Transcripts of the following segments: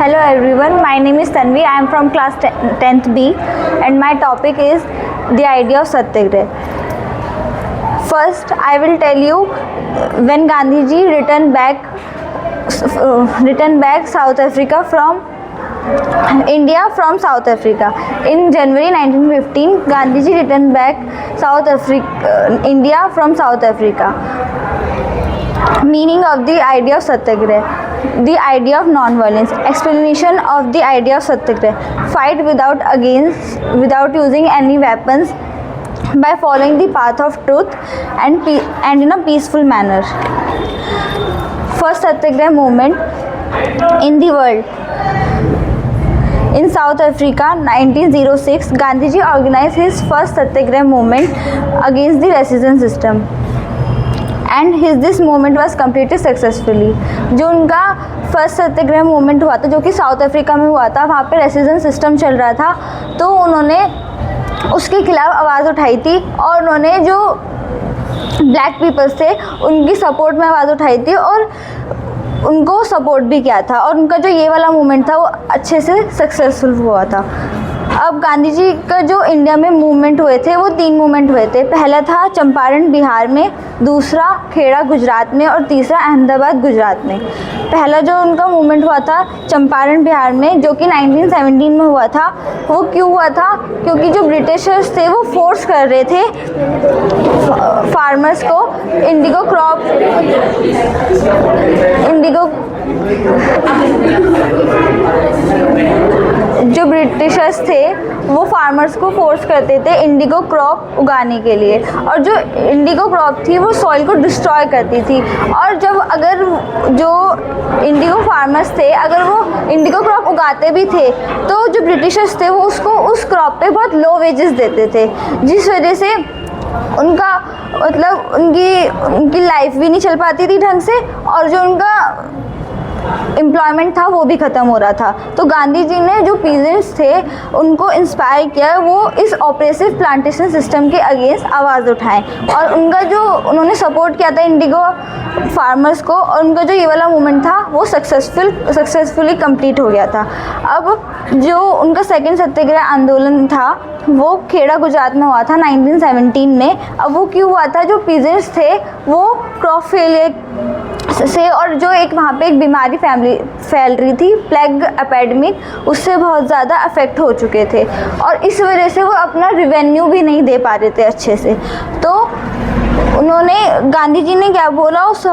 Hello everyone, my name is Tanvi. I am from class 10th B and my topic is the idea of Satyagraha. First, I will tell you when Gandhiji returned back South Africa from India from South Africa. In January 1915, Gandhiji returned back India from South Africa. Meaning of the idea of Satyagraha. The idea of non-violence. Explanation of the idea of Satyagraha. Fight without using any weapons by following the path of truth and in a peaceful manner. First Satyagraha movement in the world. In South Africa, 1906, Gandhiji organized his first Satyagraha movement against the racism system. And this movement was completed successfully. जो उनका first सत्याग्रह movement हुआ था जो कि south Africa में हुआ था, वहाँ पे रेसिज्म सिस्टम चल रहा था, तो उन्होंने उसके खिलाफ आवाज़ उठाई थी और उन्होंने जो ब्लैक पीपल्स थे उनकी सपोर्ट में आवाज़ उठाई थी और उनको सपोर्ट भी किया था और उनका जो ये वाला मूवमेंट था वो अच्छे से सक्सेसफुल हुआ था। अब गांधी जी का जो इंडिया में मूवमेंट हुए थे वो 3 मूवमेंट हुए थे। पहला था चंपारण बिहार में, दूसरा खेड़ा गुजरात में और तीसरा अहमदाबाद गुजरात में। पहला जो उनका मूवमेंट हुआ था चंपारण बिहार में जो कि 1917 में हुआ था, वो क्यों हुआ था? क्योंकि जो ब्रिटिशर्स थे वो फोर्स कर रहे थे फार्मर्स को जो ब्रिटिशर्स थे वो फार्मर्स को फोर्स करते थे इंडिगो क्रॉप उगाने के लिए, और जो इंडिगो क्रॉप थी वो सॉइल को डिस्ट्रॉय करती थी। और जब अगर जो इंडिगो फार्मर्स थे अगर वो इंडिगो क्रॉप उगाते भी थे तो जो ब्रिटिशर्स थे वो उसको उस क्रॉप पे बहुत लो वेजेस देते थे, जिस वजह से उनका मतलब उनकी लाइफ भी नहीं चल पाती थी ढंग से और जो उनका एम्प्लॉयमेंट था वो भी ख़त्म हो रहा था। तो गांधी जी ने जो पीजेंट्स थे उनको इंस्पायर किया वो इस ऑपरेसिव प्लांटेशन सिस्टम के अगेंस्ट आवाज़ उठाएं और उन्होंने सपोर्ट किया था इंडिगो फार्मर्स को और उनका जो ये वाला मूवमेंट था वो सक्सेसफुली कंप्लीट हो गया था। अब जो उनका सेकंड सत्याग्रह आंदोलन था वो खेड़ा गुजरात में हुआ था 1917 में। अब वो क्यों हुआ था? जो पीजेंट्स थे वो क्रॉप फेलियर से और जो एक वहाँ पे एक बीमारी फैल रही थी प्लेग एपिडेमिक, उससे बहुत ज़्यादा अफेक्ट हो चुके थे और इस वजह से वो अपना रेवेन्यू भी नहीं दे पा रहे थे अच्छे से। तो गांधी जी ने क्या बोला उस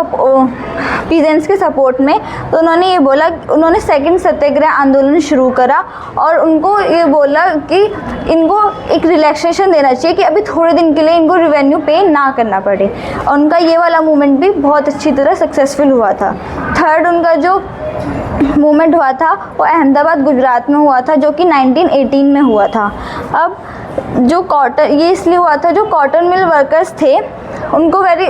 पीजेंट्स के सपोर्ट में, तो उन्होंने सेकंड सत्याग्रह आंदोलन शुरू करा और उनको ये बोला कि इनको एक रिलैक्सेशन देना चाहिए कि अभी थोड़े दिन के लिए इनको रेवेन्यू पे ना करना पड़े, और उनका ये वाला मूवमेंट भी बहुत अच्छी तरह सक्सेसफुल हुआ था। थर्ड उनका जो मूवमेंट हुआ था वो अहमदाबाद गुजरात में हुआ था जो कि 1918 में हुआ था। अब जो ये इसलिए हुआ था, जो कॉटन मिल वर्कर्स थे उनको वेरी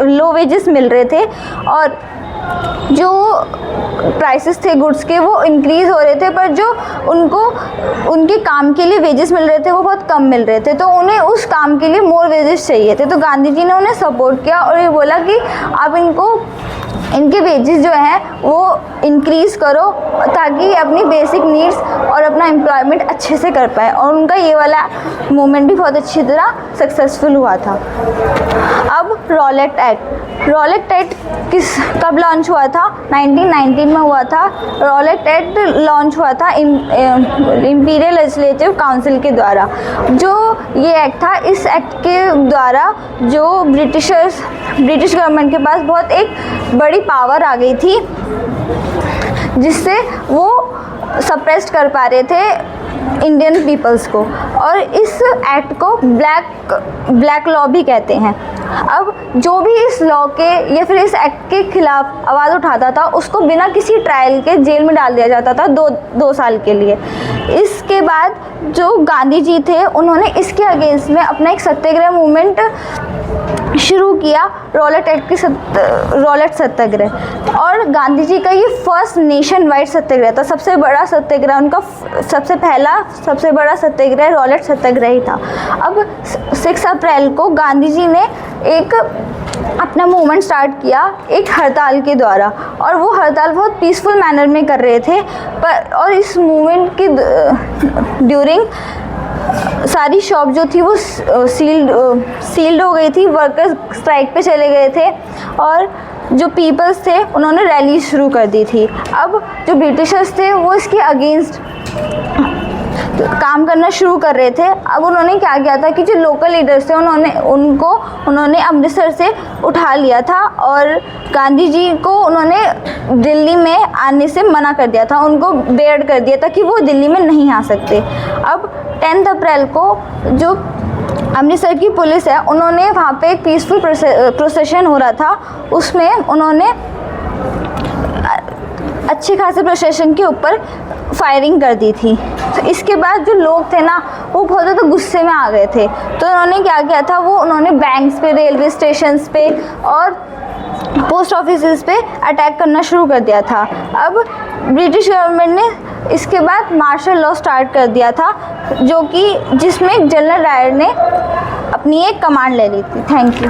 लो वेजेस मिल रहे थे और जो प्राइसेस थे गुड्स के वो इंक्रीज़ हो रहे थे, पर जो उनके काम के लिए वेजेस मिल रहे थे वो बहुत कम मिल रहे थे, तो उन्हें उस काम के लिए मोर वेजेस चाहिए थे। तो गांधी जी ने उन्हें सपोर्ट किया और ये बोला कि आप इनके वेजेस जो हैं वो इंक्रीज़ करो ताकि अपनी बेसिक नीड्स और अपना एम्प्लॉयमेंट अच्छे से कर पाए, और उनका ये वाला मूवमेंट भी बहुत अच्छी तरह सक्सेसफुल हुआ था। अब रॉलेट एक्ट कब लॉन्च हुआ था? 1919 में हुआ था। रॉलेट एक्ट लॉन्च हुआ था इंपीरियल लेजिस्लेटिव काउंसिल के द्वारा। जो ये एक्ट था, इस एक्ट के द्वारा जो ब्रिटिश गवर्नमेंट के पास बहुत एक बड़ी पावर आ गई थी जिससे वो सप्रेस्ड कर पा रहे थे इंडियन पीपल्स को, और इस एक्ट को ब्लैक लॉ भी कहते हैं। अब जो भी इस लॉ के या फिर इस एक्ट के खिलाफ आवाज़ उठाता था उसको बिना किसी ट्रायल के जेल में डाल दिया जाता था 2 साल के लिए। इसके बाद जो गांधी जी थे उन्होंने इसके अगेंस्ट में अपना एक सत्याग्रह मूवमेंट शुरू किया रॉलेट सत्याग्रह। और गांधी जी का ये फर्स्ट नेशन वाइड सत्याग्रह था, सबसे बड़ा सत्याग्रह उनका, सबसे बड़ा सत्याग्रह रॉलेट सत्याग्रह ही था। अब 6 अप्रैल को गांधी जी ने एक अपना मूवमेंट स्टार्ट किया एक हड़ताल के द्वारा, और वो हड़ताल बहुत पीसफुल मैनर में कर रहे थे। और इस मूवमेंट के ड्यूरिंग सारी शॉप जो थी वो सील्ड हो गई थी, वर्कर्स स्ट्राइक पे चले गए थे, और जो पीपल्स थे उन्होंने रैली शुरू कर दी थी। अब जो ब्रिटिशर्स थे वो इसके अगेंस्ट काम करना शुरू कर रहे थे। अब उन्होंने क्या किया था कि जो लोकल लीडर्स थे उन्होंने अमृतसर से उठा लिया था, और गांधी जी को उन्होंने दिल्ली में आने से मना कर दिया था, उनको बेयर्ड कर दिया था कि वो दिल्ली में नहीं आ सकते। अब 10 अप्रैल को जो अमृतसर की पुलिस है उन्होंने वहाँ पे एक पीसफुल प्रोसेशन हो रहा था, उसमें उन्होंने अच्छे खासे प्रोसेशन के ऊपर फायरिंग कर दी थी। तो इसके बाद जो लोग थे ना वो बहुत ज़्यादा गुस्से में आ गए थे, तो उन्होंने क्या किया था, वो उन्होंने बैंक्स पे, रेलवे स्टेशंस पे और पोस्ट ऑफिसेस पे अटैक करना शुरू कर दिया था। अब ब्रिटिश गवर्नमेंट ने इसके बाद मार्शल लॉ स्टार्ट कर दिया था, जो कि जिसमें जनरल डायर ने अपनी एक कमांड ले ली थी। Thank you.